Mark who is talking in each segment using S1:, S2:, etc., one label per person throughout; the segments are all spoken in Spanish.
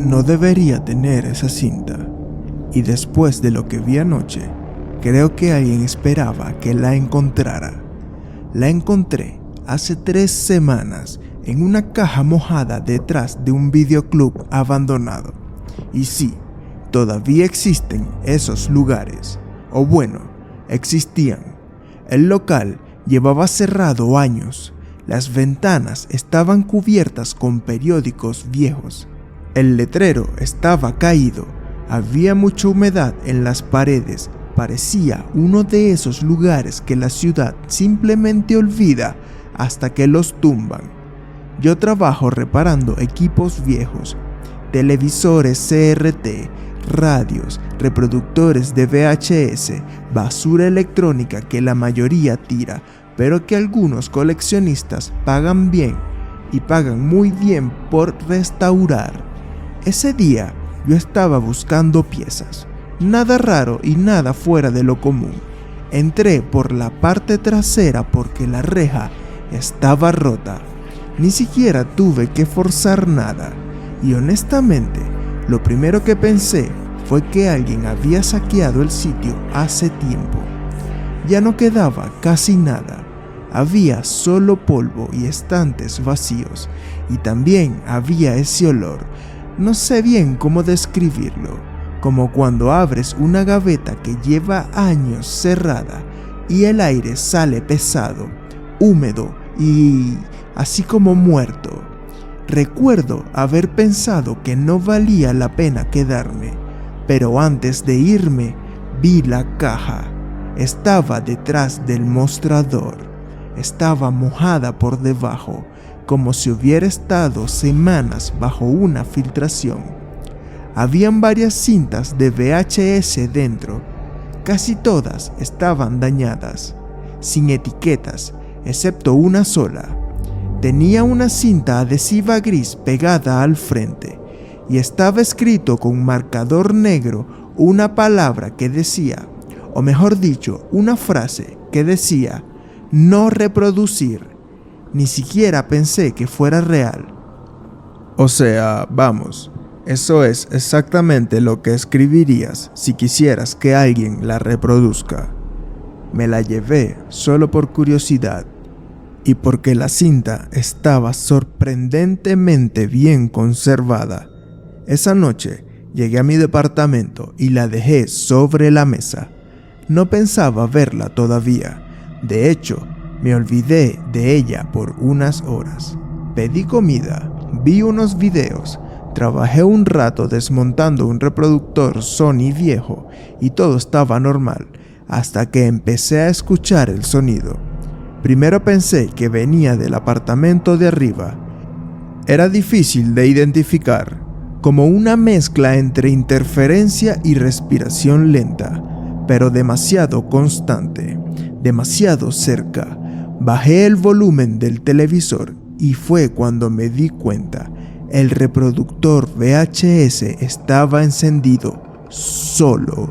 S1: no debería tener esa cinta. Y después de lo que vi anoche, creo que alguien esperaba que la encontrara. La encontré hace 3 semanas en una caja mojada detrás de un videoclub abandonado. Y sí, todavía existen esos lugares. O bueno, existían. El local llevaba cerrado años. Las ventanas estaban cubiertas con periódicos viejos. El letrero estaba caído. Había mucha humedad en las paredes. Parecía uno de esos lugares que la ciudad simplemente olvida hasta que los tumban. Yo trabajo reparando equipos viejos, televisores CRT, radios, reproductores de VHS, basura electrónica que la mayoría tira, pero que algunos coleccionistas pagan bien y pagan muy bien por restaurar. Ese día yo estaba buscando piezas, nada raro y nada fuera de lo común. Entré por la parte trasera porque la reja estaba rota. Ni siquiera tuve que forzar nada. Y honestamente, lo primero que pensé fue que alguien había saqueado el sitio hace tiempo. Ya no quedaba casi nada. Había solo polvo y estantes vacíos. Y también había ese olor. No sé bien cómo describirlo. Como cuando abres una gaveta que lleva años cerrada y el aire sale pesado, húmedo y así como muerto. Recuerdo haber pensado que no valía la pena quedarme, pero antes de irme vi la caja. Estaba detrás del mostrador. Estaba mojada por debajo, como si hubiera estado semanas bajo una filtración. Habían varias cintas de VHS dentro. Casi todas estaban dañadas, sin etiquetas, excepto una sola. Tenía una cinta adhesiva gris pegada al frente y estaba escrito con marcador negro una palabra que decía, o mejor dicho, una frase que decía, no reproducir. Ni siquiera pensé que fuera real. O sea, vamos, eso es exactamente lo que escribirías si quisieras que alguien la reproduzca. Me la llevé solo por curiosidad y porque la cinta estaba sorprendentemente bien conservada. Esa noche llegué a mi departamento y la dejé sobre la mesa. No pensaba verla todavía. De hecho, me olvidé de ella por unas horas. Pedí comida, vi unos videos, trabajé un rato desmontando un reproductor Sony viejo y todo estaba normal, hasta que empecé a escuchar el sonido. Primero pensé que venía del apartamento de arriba. Era difícil de identificar, como una mezcla entre interferencia y respiración lenta, pero demasiado constante, demasiado cerca. Bajé el volumen del televisor y fue cuando me di cuenta. El reproductor VHS estaba encendido solo.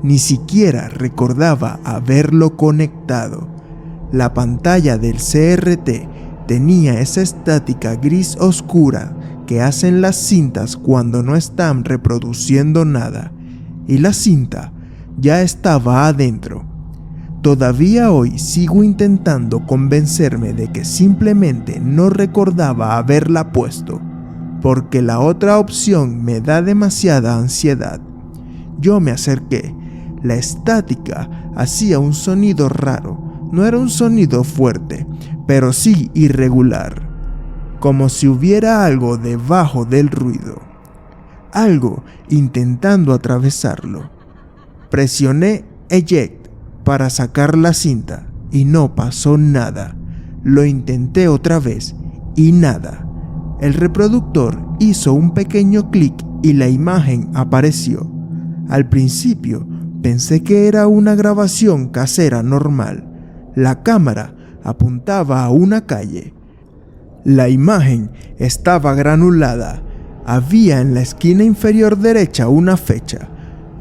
S1: Ni siquiera recordaba haberlo conectado. La pantalla del CRT tenía esa estática gris oscura que hacen las cintas cuando no están reproduciendo nada, y la cinta ya estaba adentro. Todavía hoy sigo intentando convencerme de que simplemente no recordaba haberla puesto, porque la otra opción me da demasiada ansiedad. Yo me acerqué. La estática hacía un sonido raro. No era un sonido fuerte, pero sí irregular, como si hubiera algo debajo del ruido, algo intentando atravesarlo. Presioné eject para sacar la cinta y no pasó nada. Lo intenté otra vez y nada. El reproductor hizo un pequeño clic y la imagen apareció. Al principio pensé que era una grabación casera normal. La cámara apuntaba a una calle. La imagen estaba granulada. Había en la esquina inferior derecha una fecha.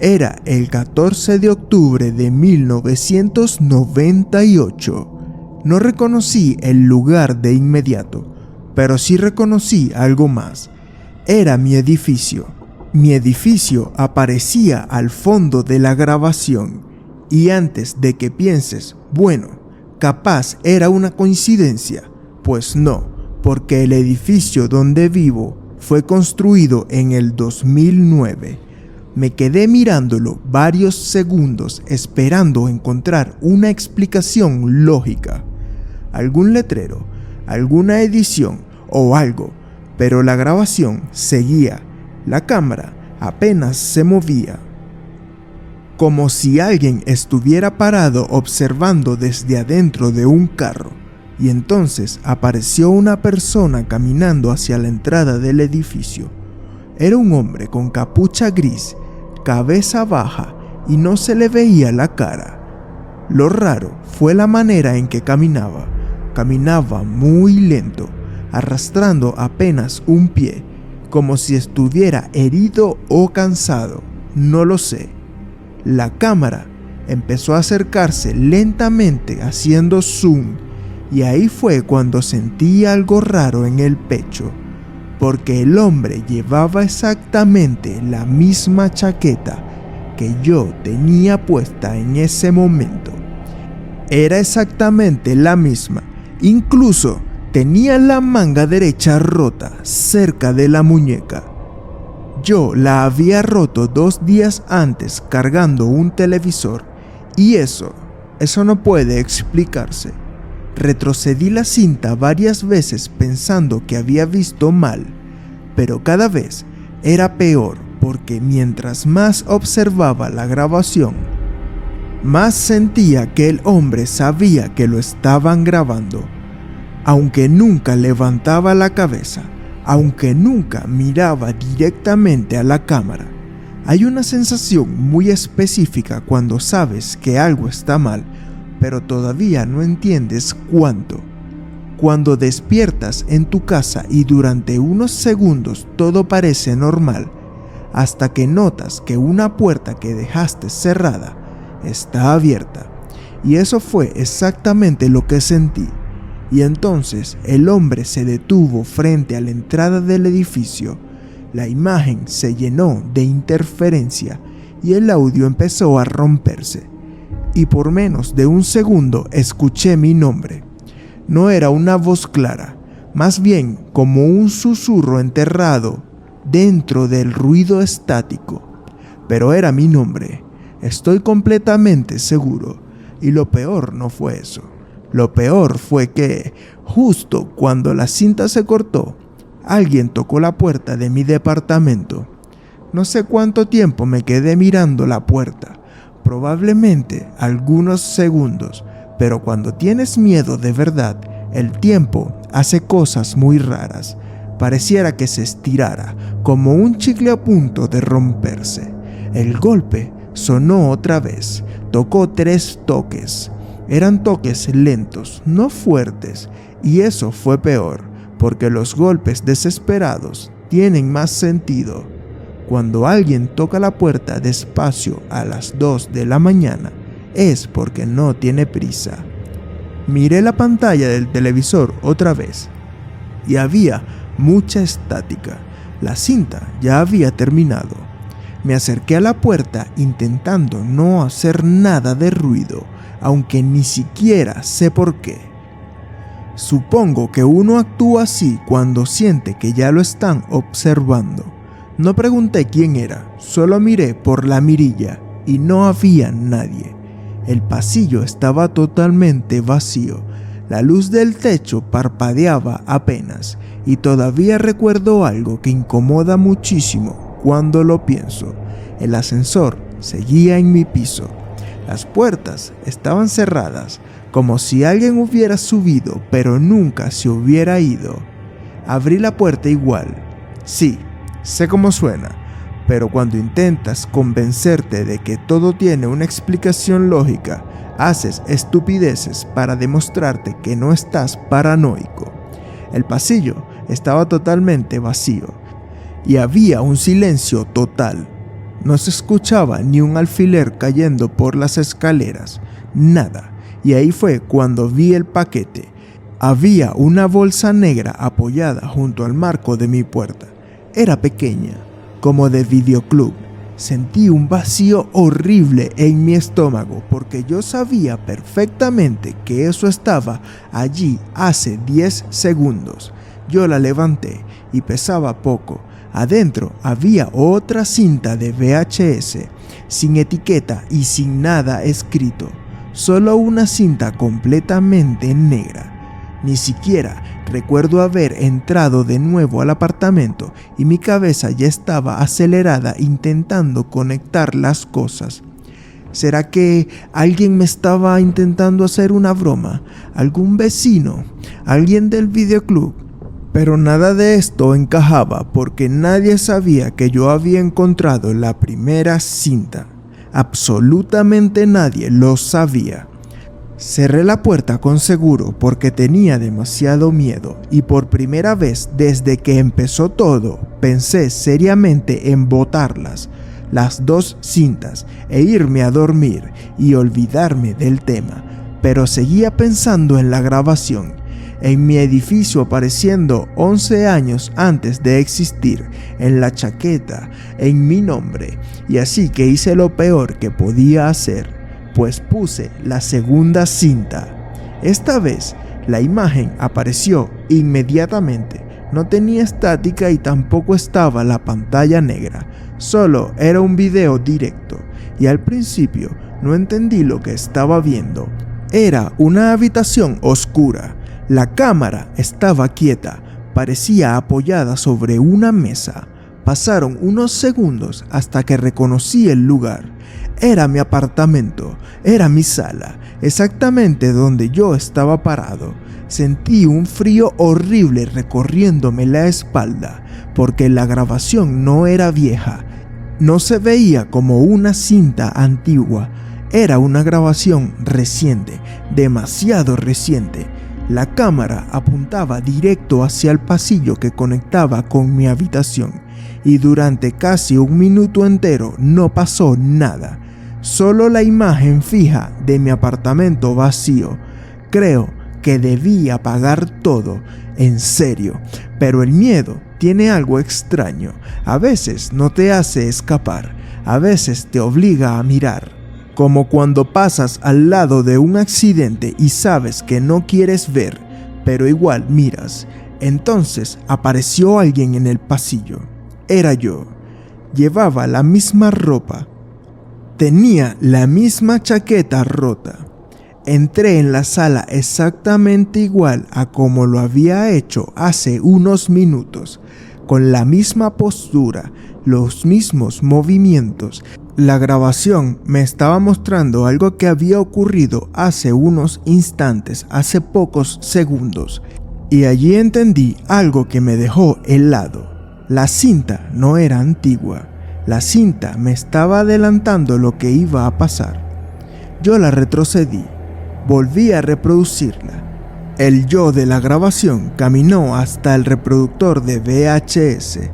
S1: Era el 14 de octubre de 1998. No reconocí el lugar de inmediato, pero sí reconocí algo más. Era mi edificio. Mi edificio aparecía al fondo de la grabación. Y antes de que pienses, bueno, capaz era una coincidencia, pues no, porque el edificio donde vivo fue construido en el 2009. Me quedé mirándolo varios segundos esperando encontrar una explicación lógica, algún letrero, alguna edición o algo, pero la grabación seguía. La cámara apenas se movía, como si alguien estuviera parado observando desde adentro de un carro, y entonces apareció una persona caminando hacia la entrada del edificio. Era un hombre con capucha gris, cabeza baja y no se le veía la cara. Lo raro fue la manera en que caminaba. Caminaba muy lento, arrastrando apenas un pie, como si estuviera herido o cansado, no lo sé. La cámara empezó a acercarse lentamente haciendo zoom, y ahí fue cuando sentí algo raro en el pecho, porque el hombre llevaba exactamente la misma chaqueta que yo tenía puesta en ese momento. Era exactamente la misma, incluso tenía la manga derecha rota cerca de la muñeca. Yo la había roto 2 días antes cargando un televisor, y eso no puede explicarse. Retrocedí la cinta varias veces pensando que había visto mal, pero cada vez era peor porque mientras más observaba la grabación, más sentía que el hombre sabía que lo estaban grabando. Aunque nunca levantaba la cabeza, aunque nunca miraba directamente a la cámara, hay una sensación muy específica cuando sabes que algo está mal, pero todavía no entiendes cuánto. Cuando despiertas en tu casa y durante unos segundos todo parece normal, hasta que notas que una puerta que dejaste cerrada está abierta. Y eso fue exactamente lo que sentí. Y entonces el hombre se detuvo frente a la entrada del edificio. La imagen se llenó de interferencia y el audio empezó a romperse. Y por menos de un segundo escuché mi nombre. No era una voz clara, más bien como un susurro enterrado dentro del ruido estático. Pero era mi nombre, estoy completamente seguro. Y lo peor no fue eso. Lo peor fue que, justo cuando la cinta se cortó, alguien tocó la puerta de mi departamento. No sé cuánto tiempo me quedé mirando la puerta, probablemente algunos segundos, pero cuando tienes miedo de verdad, el tiempo hace cosas muy raras. Pareciera que se estirara, como un chicle a punto de romperse. El golpe sonó otra vez, tocó 3 toques. Eran toques lentos, no fuertes, y eso fue peor, porque los golpes desesperados tienen más sentido. Cuando alguien toca la puerta despacio a las 2 de la mañana, es porque no tiene prisa. Miré la pantalla del televisor otra vez, y había mucha estática. La cinta ya había terminado. Me acerqué a la puerta intentando no hacer nada de ruido, aunque ni siquiera sé por qué. Supongo que uno actúa así cuando siente que ya lo están observando. No pregunté quién era, solo miré por la mirilla y no había nadie. El pasillo estaba totalmente vacío. La luz del techo parpadeaba apenas y todavía recuerdo algo que incomoda muchísimo cuando lo pienso. El ascensor seguía en mi piso. Las puertas estaban cerradas, como si alguien hubiera subido pero nunca se hubiera ido. Abrí la puerta igual. Sí, sé cómo suena, pero cuando intentas convencerte de que todo tiene una explicación lógica, haces estupideces para demostrarte que no estás paranoico. El pasillo estaba totalmente vacío y había un silencio total. No se escuchaba ni un alfiler cayendo por las escaleras, nada. Y ahí fue cuando vi el paquete. Había una bolsa negra apoyada junto al marco de mi puerta. Era pequeña, como de videoclub. Sentí un vacío horrible en mi estómago porque yo sabía perfectamente que eso estaba allí hace 10 segundos. Yo la levanté y pesaba poco. Adentro había otra cinta de VHS, sin etiqueta y sin nada escrito. Solo una cinta completamente negra. Ni siquiera recuerdo haber entrado de nuevo al apartamento y mi cabeza ya estaba acelerada intentando conectar las cosas. ¿Será que alguien me estaba intentando hacer una broma? ¿Algún vecino? ¿Alguien del videoclub? Pero nada de esto encajaba porque nadie sabía que yo había encontrado la primera cinta. Absolutamente nadie lo sabía. Cerré la puerta con seguro porque tenía demasiado miedo y por primera vez desde que empezó todo pensé seriamente en botarlas, las 2 cintas, e irme a dormir y olvidarme del tema, pero seguía pensando en la grabación, en mi edificio apareciendo 11 años antes de existir, en la chaqueta, en mi nombre, y así que hice lo peor que podía hacer. Pues puse la segunda cinta. Esta vez la imagen apareció inmediatamente. No tenía estática y tampoco estaba la pantalla negra. Solo era un video directo y al principio no entendí lo que estaba viendo. Era una habitación oscura. La cámara estaba quieta, parecía apoyada sobre una mesa. Pasaron unos segundos hasta que reconocí el lugar. Era mi apartamento, era mi sala, exactamente donde yo estaba parado. Sentí un frío horrible recorriéndome la espalda, porque la grabación no era vieja. No se veía como una cinta antigua, era una grabación reciente, demasiado reciente. La cámara apuntaba directo hacia el pasillo que conectaba con mi habitación, y durante casi un minuto entero no pasó nada. Solo la imagen fija de mi apartamento vacío. Creo que debí apagar todo, en serio, pero el miedo tiene algo extraño. A veces no te hace escapar, a veces te obliga a mirar. Como cuando pasas al lado de un accidente y sabes que no quieres ver, pero igual miras. Entonces apareció alguien en el pasillo. Era yo. Llevaba la misma ropa. Tenía la misma chaqueta rota. Entré en la sala exactamente igual a como lo había hecho hace unos minutos, con la misma postura, los mismos movimientos. La grabación me estaba mostrando algo que había ocurrido hace unos instantes, hace pocos segundos, y allí entendí algo que me dejó helado. La cinta no era antigua. La cinta me estaba adelantando lo que iba a pasar. Yo la retrocedí, volví a reproducirla. El yo de la grabación caminó hasta el reproductor de VHS,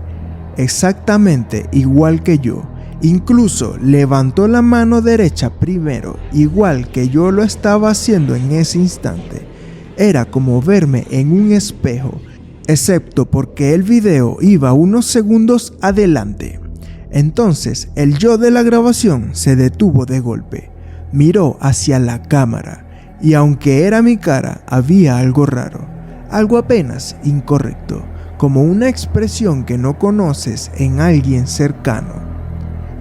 S1: exactamente igual que yo. Incluso levantó la mano derecha primero, igual que yo lo estaba haciendo en ese instante. Era como verme en un espejo, excepto porque el video iba unos segundos adelante. Entonces el yo de la grabación se detuvo de golpe, miró hacia la cámara y aunque era mi cara, había algo raro, algo apenas incorrecto, como una expresión que no conoces en alguien cercano.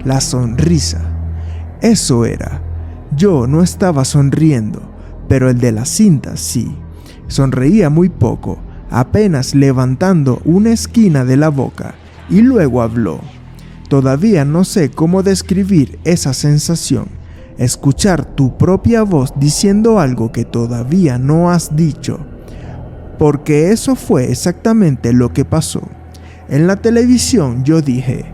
S1: La sonrisa. Eso era. Yo no estaba sonriendo, pero el de la cinta sí. Sonreía muy poco, apenas levantando una esquina de la boca, y luego habló. Todavía no sé cómo describir esa sensación, escuchar tu propia voz diciendo algo que todavía no has dicho, porque eso fue exactamente lo que pasó. En la televisión yo dije,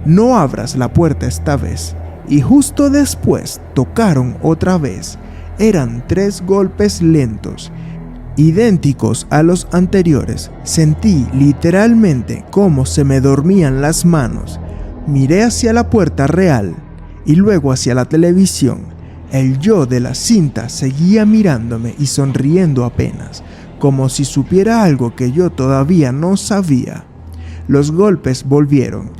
S1: no abras la puerta esta vez, y justo después tocaron otra vez. Eran 3 golpes lentos, idénticos a los anteriores. Sentí literalmente cómo se me dormían las manos. Miré hacia la puerta real y luego hacia la televisión. El yo de la cinta seguía mirándome y sonriendo apenas, como si supiera algo que yo todavía no sabía. Los golpes volvieron.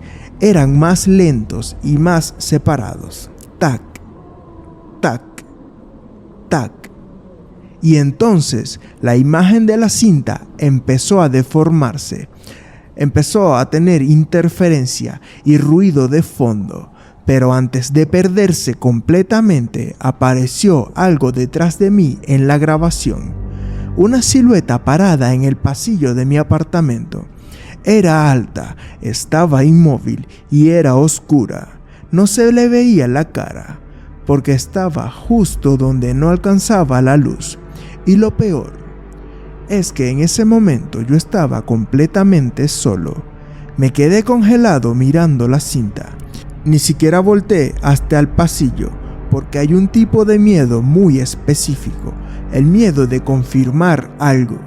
S1: Eran más lentos y más separados. Tac, tac, tac. Y entonces la imagen de la cinta empezó a deformarse. Empezó a tener interferencia y ruido de fondo. Pero antes de perderse completamente, apareció algo detrás de mí en la grabación. Una silueta parada en el pasillo de mi apartamento. Era alta, estaba inmóvil y era oscura. No se le veía la cara, porque estaba justo donde no alcanzaba la luz. Y lo peor es que en ese momento yo estaba completamente solo. Me quedé congelado mirando la cinta. Ni siquiera volteé hasta el pasillo, porque hay un tipo de miedo muy específico, el miedo de confirmar algo,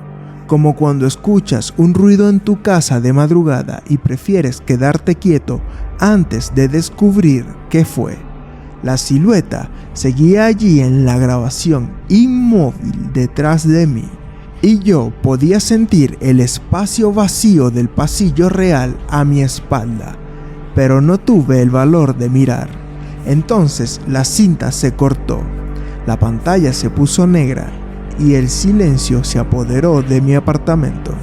S1: como cuando escuchas un ruido en tu casa de madrugada y prefieres quedarte quieto antes de descubrir qué fue. La silueta seguía allí en la grabación, inmóvil detrás de mí, y yo podía sentir el espacio vacío del pasillo real a mi espalda. Pero no tuve el valor de mirar. Entonces la cinta se cortó, la pantalla se puso negra y el silencio se apoderó de mi apartamento.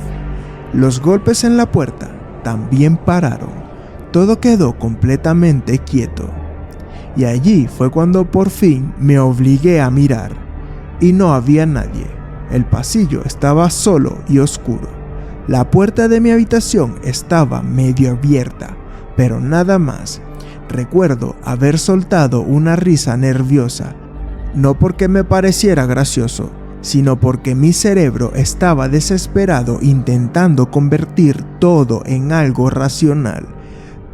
S1: Los golpes en la puerta también pararon. Todo quedó completamente quieto. Y allí fue cuando por fin me obligué a mirar. Y no había nadie. El pasillo estaba solo y oscuro. La puerta de mi habitación estaba medio abierta, pero nada más. Recuerdo haber soltado una risa nerviosa, no porque me pareciera gracioso, sino porque mi cerebro estaba desesperado intentando convertir todo en algo racional.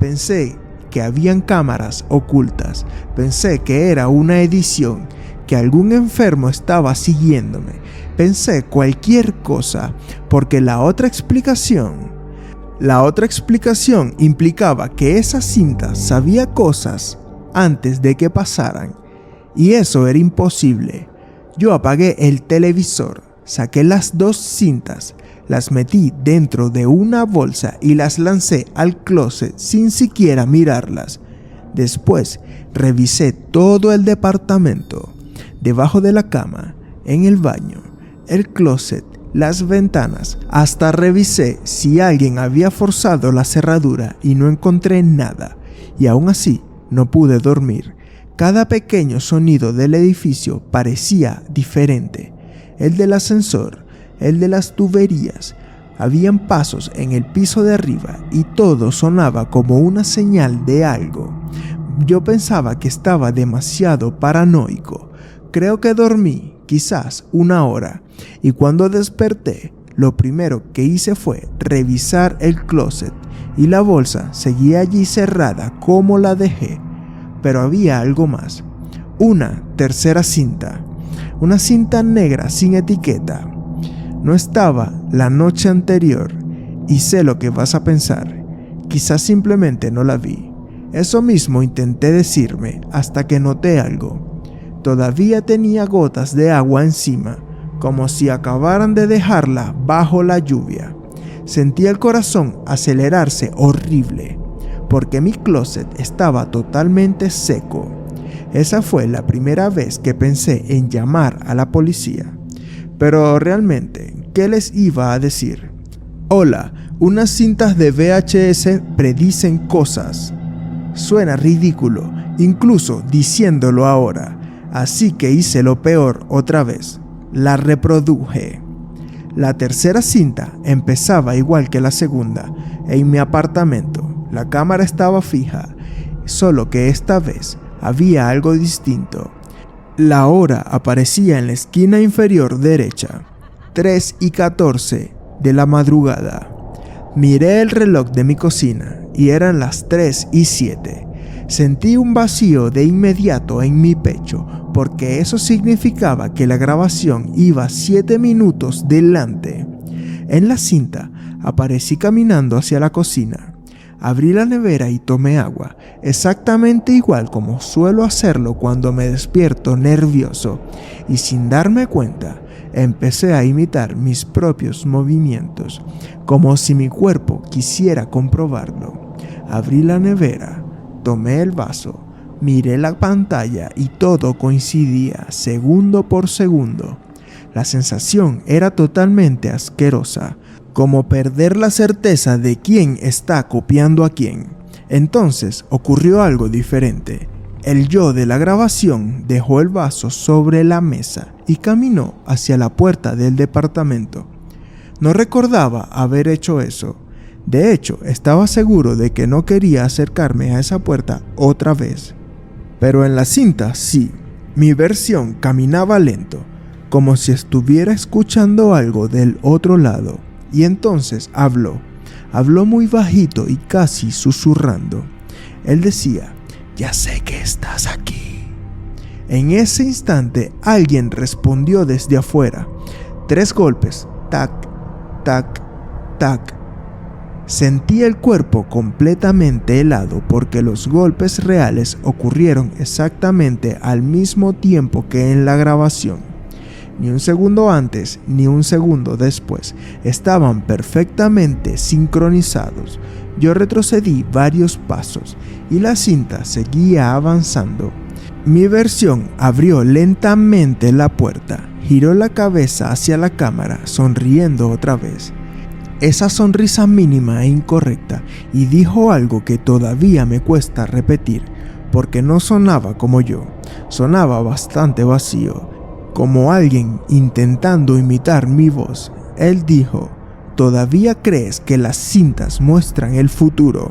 S1: Pensé que habían cámaras ocultas, pensé que era una edición, que algún enfermo estaba siguiéndome, pensé cualquier cosa, porque la otra explicación implicaba que esa cinta sabía cosas antes de que pasaran, y eso era imposible. Yo apagué el televisor, saqué las 2 cintas, las metí dentro de una bolsa y las lancé al closet sin siquiera mirarlas. Después revisé todo el departamento, debajo de la cama, en el baño, el closet, las ventanas, hasta revisé si alguien había forzado la cerradura y no encontré nada, y aún así no pude dormir. Cada pequeño sonido del edificio parecía diferente, el del ascensor, el de las tuberías. Habían pasos en el piso de arriba y todo sonaba como una señal de algo. Yo pensaba que estaba demasiado paranoico. Creo que dormí quizás 1 hora, y cuando desperté, lo primero que hice fue revisar el closet, y la bolsa seguía allí cerrada como la dejé. Pero había algo más. Una tercera cinta. Una cinta negra sin etiqueta. No estaba la noche anterior, y sé lo que vas a pensar. Quizás simplemente no la vi. Eso mismo intenté decirme hasta que noté algo. Todavía tenía gotas de agua encima, como si acabaran de dejarla bajo la lluvia. Sentí el corazón acelerarse horrible, porque mi closet estaba totalmente seco. Esa fue la primera vez que pensé en llamar a la policía. Pero realmente, ¿qué les iba a decir? Hola, unas cintas de VHS predicen cosas. Suena ridículo, incluso diciéndolo ahora. Así que hice lo peor otra vez. La reproduje. La tercera cinta empezaba igual que la segunda, en mi apartamento. La cámara estaba fija, solo que esta vez había algo distinto. La hora aparecía en la esquina inferior derecha, 3:14 de la madrugada. Miré el reloj de mi cocina y eran las 3:07. Sentí un vacío de inmediato en mi pecho, porque eso significaba que la grabación iba 7 minutos delante. En la cinta aparecí caminando hacia la cocina. Abrí la nevera y tomé agua, exactamente igual como suelo hacerlo cuando me despierto nervioso, y sin darme cuenta, Empecé a imitar mis propios movimientos, como si mi cuerpo quisiera comprobarlo. Abrí la nevera, tomé el vaso, miré la pantalla y todo coincidía segundo por segundo. La sensación era totalmente asquerosa, como perder la certeza de quién está copiando a quién. Entonces ocurrió algo diferente. El yo de la grabación dejó el vaso sobre la mesa y caminó hacia la puerta del departamento. No recordaba haber hecho eso. De hecho, estaba seguro de que no quería acercarme a esa puerta otra vez. Pero en la cinta sí, mi versión caminaba lento, como si estuviera escuchando algo del otro lado. Y entonces habló muy bajito y casi susurrando. Él decía: «Ya sé que estás aquí». En ese instante alguien respondió desde afuera. 3 golpes, tac, tac, tac. Sentí el cuerpo completamente helado porque los golpes reales ocurrieron exactamente al mismo tiempo que en la grabación. Ni un segundo antes, ni un segundo después. Estaban perfectamente sincronizados. Yo retrocedí varios pasos y la cinta seguía avanzando. Mi versión abrió lentamente la puerta, giró la cabeza hacia la cámara, sonriendo otra vez. Esa sonrisa mínima e incorrecta, y dijo algo que todavía me cuesta repetir, porque no sonaba como yo. Sonaba bastante vacío, como alguien intentando imitar mi voz. Él dijo: «¿Todavía crees que las cintas muestran el futuro?».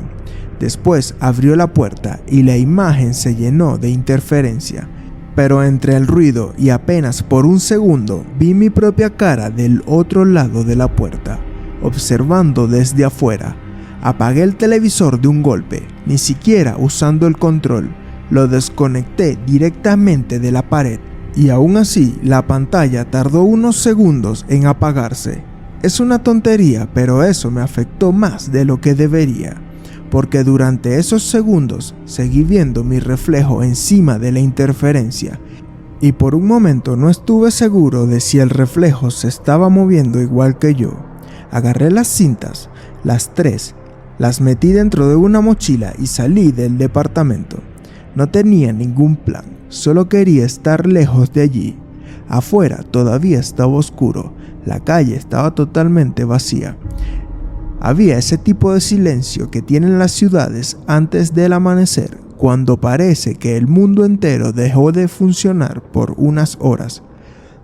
S1: Después abrió la puerta y la imagen se llenó de interferencia. Pero entre el ruido y apenas por un segundo vi mi propia cara del otro lado de la puerta, observando desde afuera. Apagué el televisor de un golpe, ni siquiera usando el control. Lo desconecté directamente de la pared. Y aún así, la pantalla tardó unos segundos en apagarse. Es una tontería, pero eso me afectó más de lo que debería, porque durante esos segundos seguí viendo mi reflejo encima de la interferencia, y por un momento no estuve seguro de si el reflejo se estaba moviendo igual que yo. Agarré las cintas, las 3, las metí dentro de una mochila y salí del departamento. No tenía ningún plan. Solo quería estar lejos de allí. Afuera todavía estaba oscuro. La calle estaba totalmente vacía. Había ese tipo de silencio que tienen las ciudades antes del amanecer, cuando parece que el mundo entero dejó de funcionar por unas horas.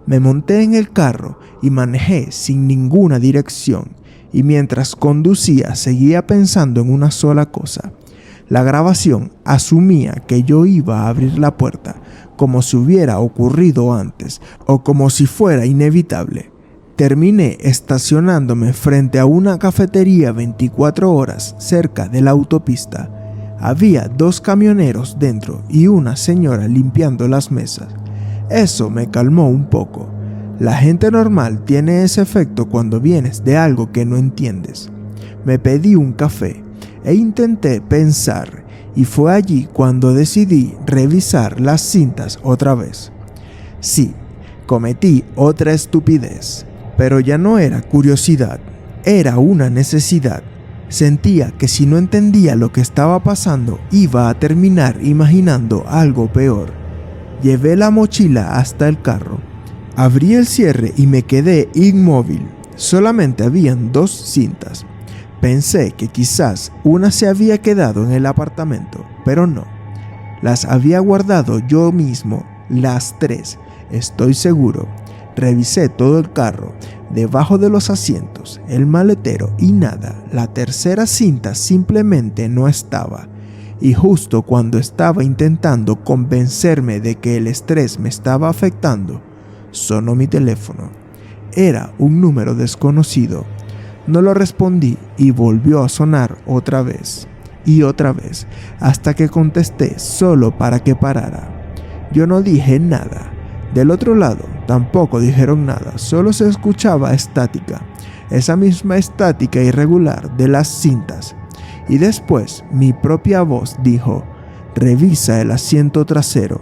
S1: Me monté en el carro y manejé sin ninguna dirección, y mientras conducía seguía pensando en una sola cosa. La grabación asumía que yo iba a abrir la puerta, como si hubiera ocurrido antes, o como si fuera inevitable. Terminé estacionándome frente a una cafetería 24 horas cerca de la autopista. Había 2 camioneros dentro y una señora limpiando las mesas. Eso me calmó un poco. La gente normal tiene ese efecto cuando vienes de algo que no entiendes. Me pedí un café e intenté pensar, y fue allí cuando decidí revisar las cintas otra vez. Sí, cometí otra estupidez, pero ya no era curiosidad, era una necesidad. Sentía que si no entendía lo que estaba pasando, iba a terminar imaginando algo peor. Llevé la mochila hasta el carro, abrí el cierre y me quedé inmóvil. Solamente habían 2 cintas. Pensé que quizás una se había quedado en el apartamento, pero no. Las había guardado yo mismo, las 3, estoy seguro. Revisé todo el carro, debajo de los asientos, el maletero y nada. La tercera cinta simplemente no estaba. Y justo cuando estaba intentando convencerme de que el estrés me estaba afectando, sonó mi teléfono. Era un número desconocido. No lo respondí y volvió a sonar otra vez y otra vez, hasta que contesté solo para que parara. Yo no dije nada. Del otro lado tampoco dijeron nada, solo se escuchaba estática, esa misma estática irregular de las cintas. Y después mi propia voz dijo: «Revisa el asiento trasero».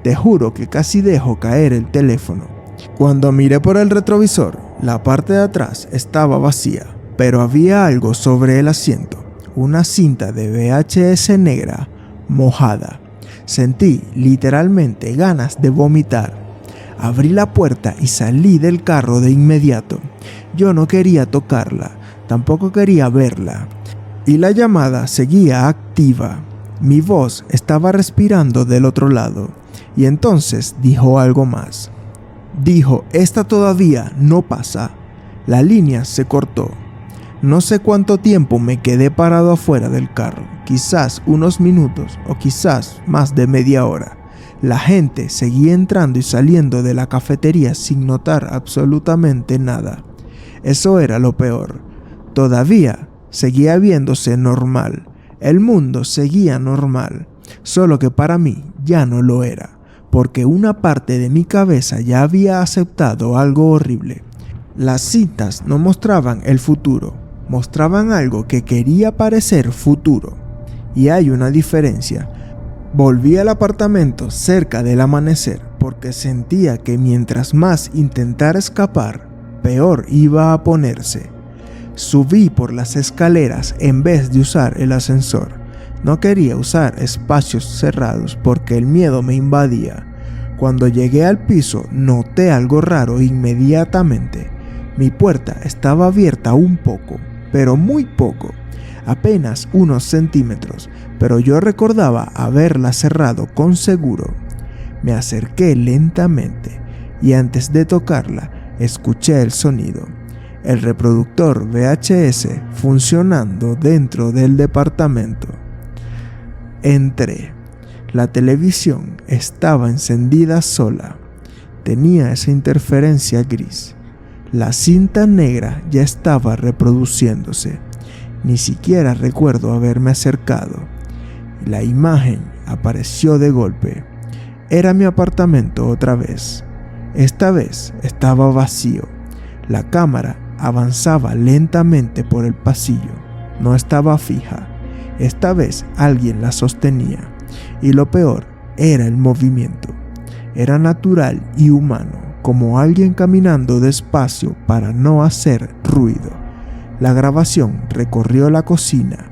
S1: Te juro que casi dejo caer el teléfono. Cuando miré por el retrovisor, la parte de atrás estaba vacía, pero había algo sobre el asiento, una cinta de VHS negra mojada. Sentí literalmente ganas de vomitar. Abrí la puerta y salí del carro de inmediato. Yo no quería tocarla, tampoco quería verla. Y la llamada seguía activa. Mi voz estaba respirando del otro lado. Y entonces dijo algo más. Dijo, esta todavía no pasa. La línea se cortó. No sé cuánto tiempo me quedé parado afuera del carro, quizás unos minutos o quizás más de media hora. La gente seguía entrando y saliendo de la cafetería sin notar absolutamente nada. Eso era lo peor. Todavía seguía viéndose normal. El mundo seguía normal, solo que para mí ya no lo era, porque una parte de mi cabeza ya había aceptado algo horrible. Las cintas no mostraban el futuro. Mostraban algo que quería parecer futuro. Y hay una diferencia. Volví al apartamento cerca del amanecer porque sentía que mientras más intentara escapar, peor iba a ponerse. Subí por las escaleras en vez de usar el ascensor. No quería usar espacios cerrados porque el miedo me invadía. Cuando llegué al piso, noté algo raro inmediatamente. Mi puerta estaba abierta un poco, pero muy poco, apenas unos centímetros, pero yo recordaba haberla cerrado con seguro. Me acerqué lentamente y antes de tocarla, escuché el sonido. El reproductor VHS funcionando dentro del departamento. Entré. La televisión estaba encendida sola. Tenía esa interferencia gris. La cinta negra ya estaba reproduciéndose. Ni siquiera recuerdo haberme acercado. La imagen apareció de golpe. Era mi apartamento otra vez. Esta vez estaba vacío. La cámara avanzaba lentamente por el pasillo. No estaba fija. Esta vez alguien la sostenía. Y lo peor era el movimiento. Era natural y humano, como alguien caminando despacio para no hacer ruido. La grabación recorrió la cocina,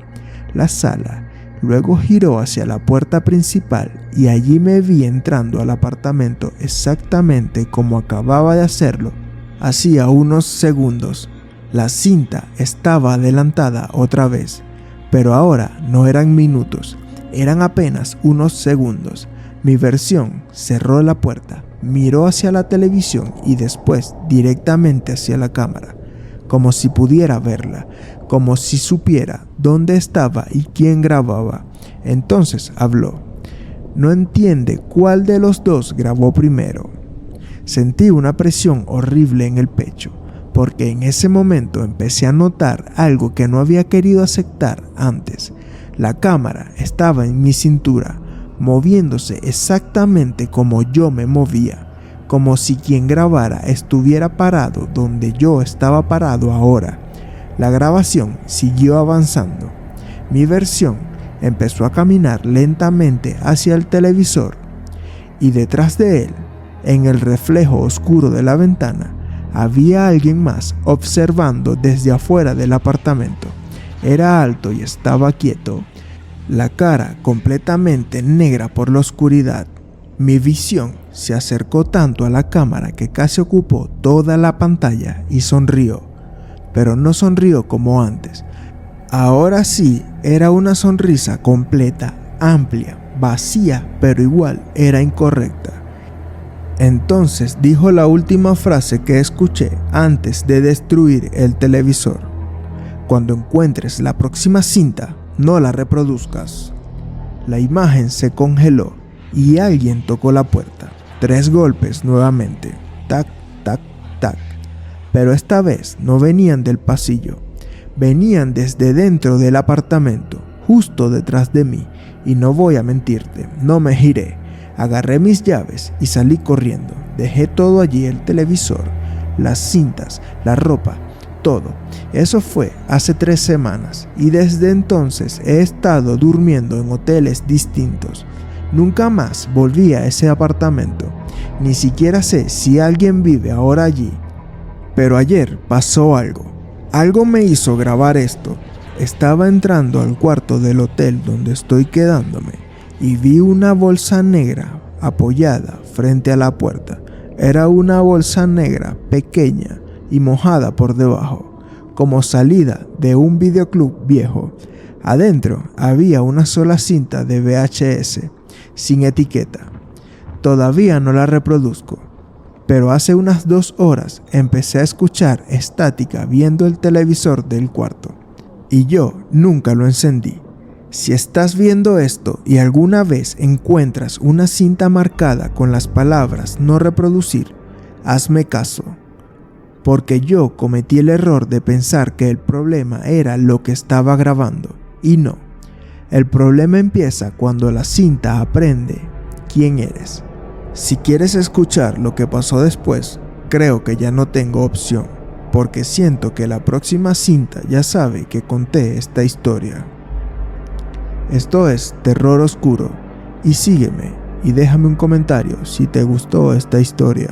S1: la sala, luego giró hacia la puerta principal y allí me vi entrando al apartamento exactamente como acababa de hacerlo hacía unos segundos. La cinta estaba adelantada otra vez, pero ahora no eran minutos, eran apenas unos segundos. Mi versión cerró la puerta, miró hacia la televisión y después directamente hacia la cámara, como si pudiera verla, como si supiera dónde estaba y quién grababa. Entonces habló. No entiende cuál de los dos grabó primero. Sentí una presión horrible en el pecho, porque en ese momento empecé a notar algo que no había querido aceptar antes. La cámara estaba en mi cintura, moviéndose exactamente como yo me movía, como si quien grabara estuviera parado donde yo estaba parado ahora. La grabación siguió avanzando. Mi versión empezó a caminar lentamente hacia el televisor y detrás de él, en el reflejo oscuro de la ventana, había alguien más observando desde afuera del apartamento. Era alto y estaba quieto, la cara completamente negra por la oscuridad. Mi visión se acercó tanto a la cámara que casi ocupó toda la pantalla y sonrió, pero no sonrió como antes. Ahora sí, era una sonrisa completa, amplia, vacía, pero igual era incorrecta. Entonces dijo la última frase que escuché antes de destruir el televisor. Cuando encuentres la próxima cinta, no la reproduzcas. La imagen se congeló y alguien tocó la puerta. 3 golpes nuevamente. Tac, tac, tac. Pero esta vez no venían del pasillo. Venían desde dentro del apartamento, justo detrás de mí. Y no voy a mentirte, no me giré. Agarré mis llaves y salí corriendo. Dejé todo allí, el televisor, las cintas, la ropa, todo. Eso fue hace 3 semanas y desde entonces he estado durmiendo en hoteles distintos. Nunca más volví a ese apartamento. Ni siquiera sé si alguien vive ahora allí. Pero ayer pasó algo. Algo me hizo grabar esto. Estaba entrando al cuarto del hotel donde estoy quedándome y vi una bolsa negra apoyada frente a la puerta. Era una bolsa negra pequeña y mojada por debajo, como salida de un videoclub viejo. Adentro había una sola cinta de VHS, sin etiqueta. Todavía no la reproduzco, pero hace unas 2 horas empecé a escuchar estática viendo el televisor del cuarto, y yo nunca lo encendí. Si estás viendo esto y alguna vez encuentras una cinta marcada con las palabras no reproducir, hazme caso, porque yo cometí el error de pensar que el problema era lo que estaba grabando, y no. El problema empieza cuando la cinta aprende quién eres. Si quieres escuchar lo que pasó después, creo que ya no tengo opción, porque siento que la próxima cinta ya sabe que conté esta historia. Esto es Terror Oscuro, y sígueme y déjame un comentario si te gustó esta historia.